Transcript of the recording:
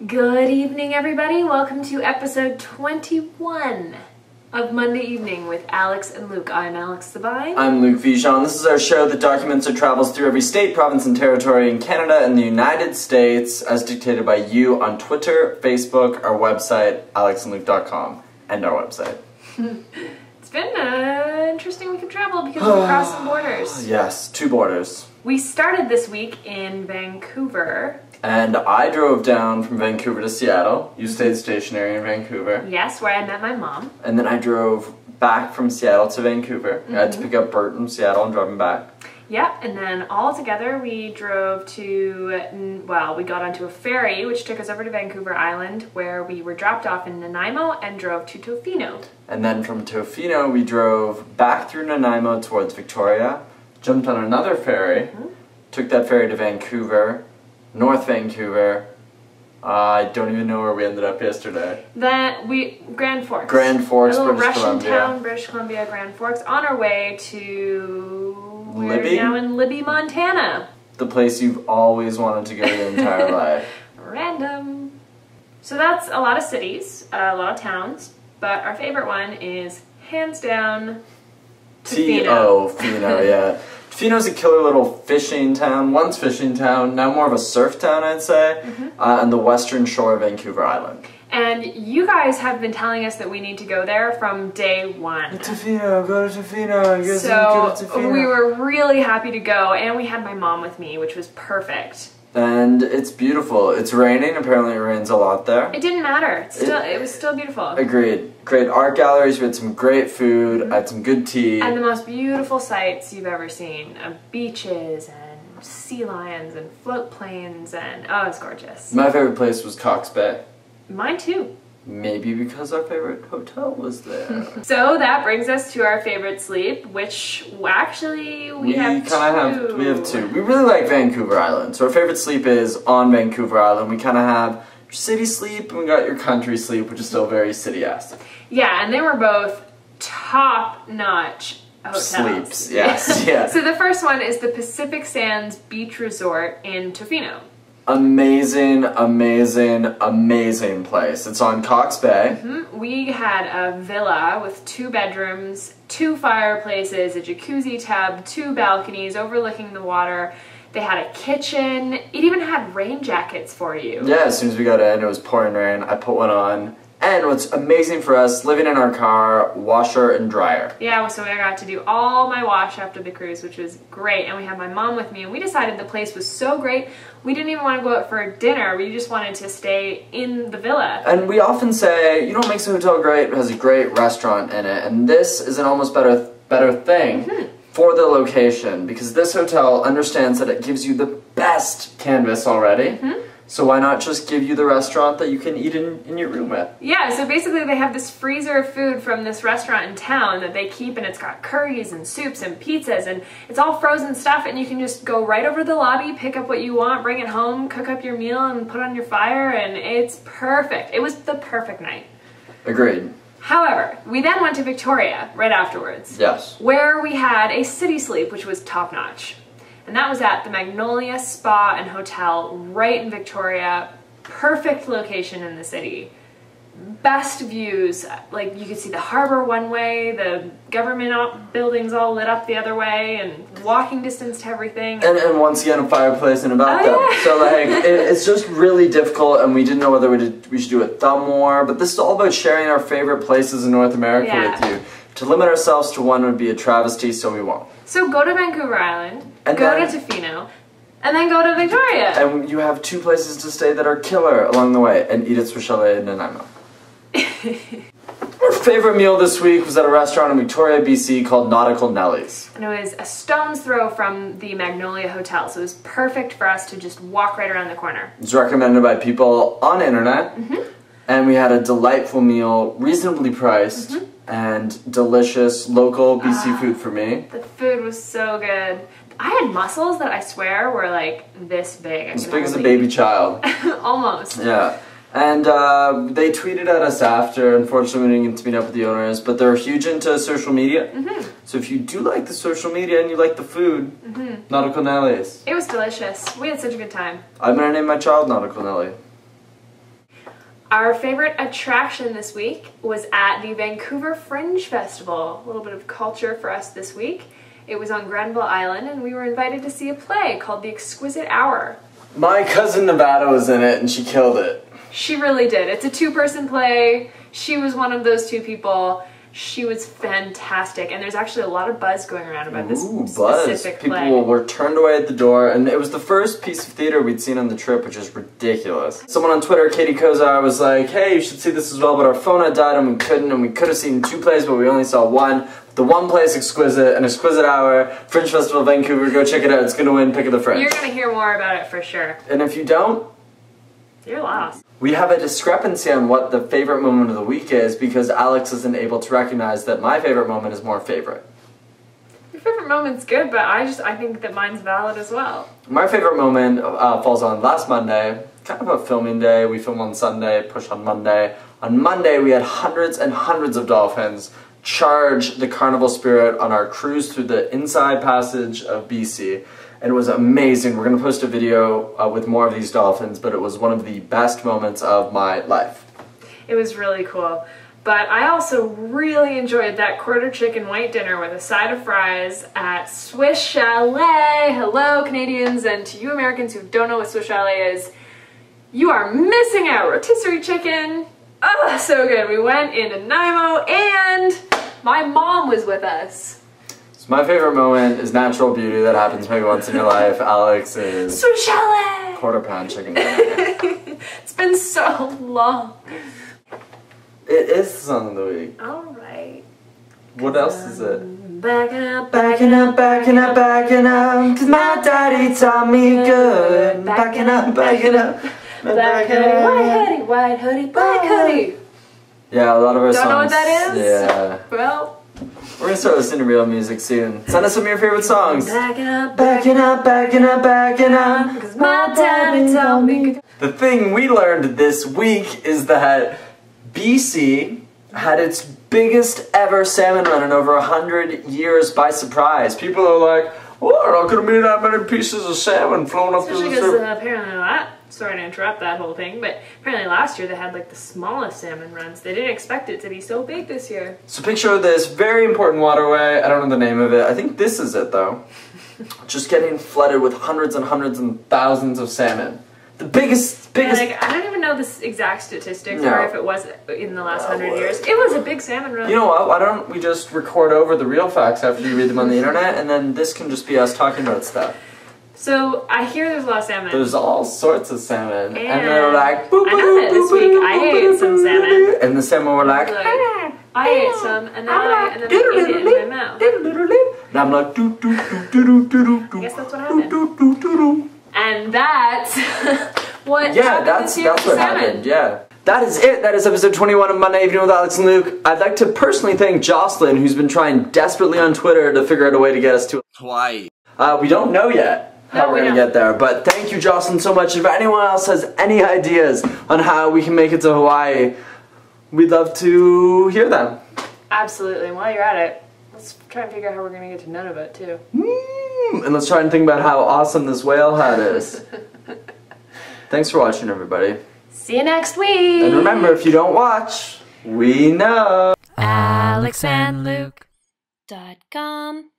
Good evening, everybody. Welcome to episode 21 of Monday Evening with Alex and Luke. I'm Alex Sabine. I'm Luke Vijon. This is our show that documents or travels through every state, province, and territory in Canada and the United States as dictated by you on Twitter, Facebook, our website, alexandluke.com, and our website. It's been an interesting week of travel because we've crossed some borders. Yes, 2 borders. We started this week in Vancouver. And I drove down from Vancouver to Seattle. You stayed stationary in Vancouver. Yes, where I met my mom. And then I drove back from Seattle to Vancouver. I had to pick up Bert from Seattle and drive him back. Yep, and then all together we drove to, well, we got onto a ferry which took us over to Vancouver Island where we were dropped off in Nanaimo and drove to Tofino. And then from Tofino we drove back through Nanaimo towards Victoria, jumped on another ferry, took that ferry to Vancouver, North Vancouver. I don't even know where we ended up yesterday. Grand Forks. Grand Forks, a little British Russian Columbia. town, British Columbia, Grand Forks, on our way to... Libby? We're now in Libby, Montana. The place you've always wanted to go your entire life. Random. So that's a lot of cities, a lot of towns, but our favorite one is, hands down, Tofino. Fino, yeah. Tofino's a killer little fishing town, once fishing town, now more of a surf town, I'd say, on the western shore of Vancouver Island. And you guys have been telling us that we need to go there from day one. Tofino, go to Tofino, you guys So go to Tofino. we were really happy to go, and we had my mom with me, which was perfect. And it's beautiful. It's raining, apparently it rains a lot there. It didn't matter. It was still beautiful. Agreed. Great art galleries, we had some great food, I had some good tea. And the most beautiful sights you've ever seen. Beaches and sea lions and float planes and, oh, it's gorgeous. My favorite place was Cox Bay. Mine too. Maybe because our favorite hotel was there. So that brings us to our favorite sleep, which actually we have two. We have two. We really like Vancouver Island. So our favorite sleep is on Vancouver Island. We kind of have your city sleep and we got your country sleep, which is still very city-esque. Yeah, and they were both top-notch hotels. Sleeps, yes, yeah. So the first one is the Pacific Sands Beach Resort in Tofino. Amazing, amazing, amazing place. It's on Cox Bay. We had a villa with 2 bedrooms, 2 fireplaces, a jacuzzi tub, 2 balconies overlooking the water. They had a kitchen. It even had rain jackets for you. Yeah, as soon as we got in, it was pouring rain. I put one on. And what's amazing for us, living in our car, washer and dryer. Yeah, so I got to do all my wash after the cruise, which was great. And we had my mom with me, and we decided the place was so great, we didn't even want to go out for dinner. We just wanted to stay in the villa. And we often say, you know what makes a hotel great? It has a great restaurant in it. And this is an almost better thing for the location, because this hotel understands that it gives you the best canvas already. So why not just give you the restaurant that you can eat in your room with? Yeah, so basically they have this freezer of food from this restaurant in town that they keep, and it's got curries and soups and pizzas, and it's all frozen stuff, and you can just go right over to the lobby, pick up what you want, bring it home, cook up your meal, and put on your fire, and it's perfect. It was the perfect night. Agreed. However, we then went to Victoria right afterwards. Yes. Where we had a city sleep, which was top-notch. And that was at the Magnolia Spa and Hotel right in Victoria. Perfect location in the city. Best views, like you could see the harbor one way, the government buildings all lit up the other way, and walking distance to everything. And once again, a fireplace and a bathtub. Yeah. So like, it's just really difficult, and we didn't know whether we should do a thumb war, but this is all about sharing our favorite places in North America with you. To limit ourselves to one would be a travesty, so we won't. So go to Vancouver Island, and go to Tofino, and then go to Victoria. And you have 2 places to stay that are killer along the way, and Edith's for Chalet in Nanaimo. Our favorite meal this week was at a restaurant in Victoria, BC called Nautical Nellie's. And it was a stone's throw from the Magnolia Hotel, so it was perfect for us to just walk right around the corner. It's recommended by people on the internet, and we had a delightful meal, reasonably priced, and delicious local BC food for me. The food was so good. I had mussels that I swear were like this big. As big as a baby child. Almost. Yeah. And they tweeted at us after. Unfortunately, we didn't get to meet up with the owners, but they're huge into social media. So if you do like the social media and you like the food, Nautical Nellie's. It was delicious. We had such a good time. I'm going to name my child Nautical Nellie. Our favorite attraction this week was at the Vancouver Fringe Festival. A little bit of culture for us this week. It was on Grenville Island, and we were invited to see a play called The Exquisite Hour. My cousin Nevada was in it, and she killed it. She really did. It's a two-person play. She was one of those two people. She was fantastic, and there's actually a lot of buzz going around about this specific play. People were turned away at the door, and it was the first piece of theater we'd seen on the trip, which is ridiculous. Someone on Twitter, Katie Kozar, was like, hey, you should see this as well, but our phone had died and we could have seen two plays, but we only saw one. The one play is exquisite, An Exquisite Hour, Fringe Festival Vancouver, go check it out, it's gonna win Pick of the Fringe. You're gonna hear more about it for sure. And if you don't, you're lost. We have a discrepancy on what the favorite moment of the week is because Alex isn't able to recognize that my favorite moment is more favorite. Your favorite moment's good, but I think that mine's valid as well. My favorite moment falls on last Monday, kind of a filming day. We film on Sunday, push on Monday. On Monday, we had hundreds and hundreds of dolphins charge the carnival spirit on our cruise through the Inside Passage of BC. And it was amazing. We're going to post a video with more of these dolphins, but it was one of the best moments of my life. It was really cool. But I also really enjoyed that quarter chicken white dinner with a side of fries at Swiss Chalet. Hello, Canadians, and to you Americans who don't know what Swiss Chalet is, you are missing out. Rotisserie chicken. Oh, so good. We went into Nanaimo, and my mom was with us. My favorite moment is natural beauty that happens maybe once in your life. Alex is Swiss Chalet! Quarter pound chicken dinner. It's been so long. It is the song of the week. Alright. What else is it? Backing up, backing up, backing up, backing up, 'cause my daddy taught me good. Backing up, backing up. Black hoodie, white hoodie, black hoodie. Yeah, a lot of our songs. Don't know what that is? Yeah. Well, we're gonna start listening to real music soon. Send us some of your favorite songs. Backing up, backing up, backing up, backing up. 'Cause my daddy told me. The thing we learned this week is that BC had its biggest ever salmon run in over 100 years by surprise. People are like, "Oh, there are not gonna be that many pieces of salmon flown up to the Especially because surface." apparently, sorry to interrupt that whole thing, but apparently last year they had like the smallest salmon runs. They didn't expect it to be so big this year. So picture this very important waterway. I don't know the name of it. I think this is it though. Just getting flooded with hundreds and hundreds and thousands of salmon. The biggest. Yeah, like, I don't even know the exact statistics or if it was in the last 100 years. It was a big salmon run. You know what? Why don't we just record over the real facts after you read them on the internet, and then this can just be us talking about stuff. So I hear there's a lot of salmon. There's all sorts of salmon, and they're like, I know that this week I ate some salmon, and the salmon were like, I ate some, and then I ate it in my mouth. And I'm like, I guess that's what happened. And that's what that's what happened. Yeah. That is it. That is episode 21 of Monday Evening with Alex and Luke. I'd like to personally thank Jocelyn, who's been trying desperately on Twitter to figure out a way to get us to Hawaii. We don't know yet how we're going to get there, but thank you, Jocelyn, so much. If anyone else has any ideas on how we can make it to Hawaii, we'd love to hear them. Absolutely. And while you're at it, let's try and figure out how we're going to get to Nunavut, too. And let's try and think about how awesome this whale hat is. Thanks for watching, everybody. See you next week! And remember, if you don't watch, we know. AlexandLuke.com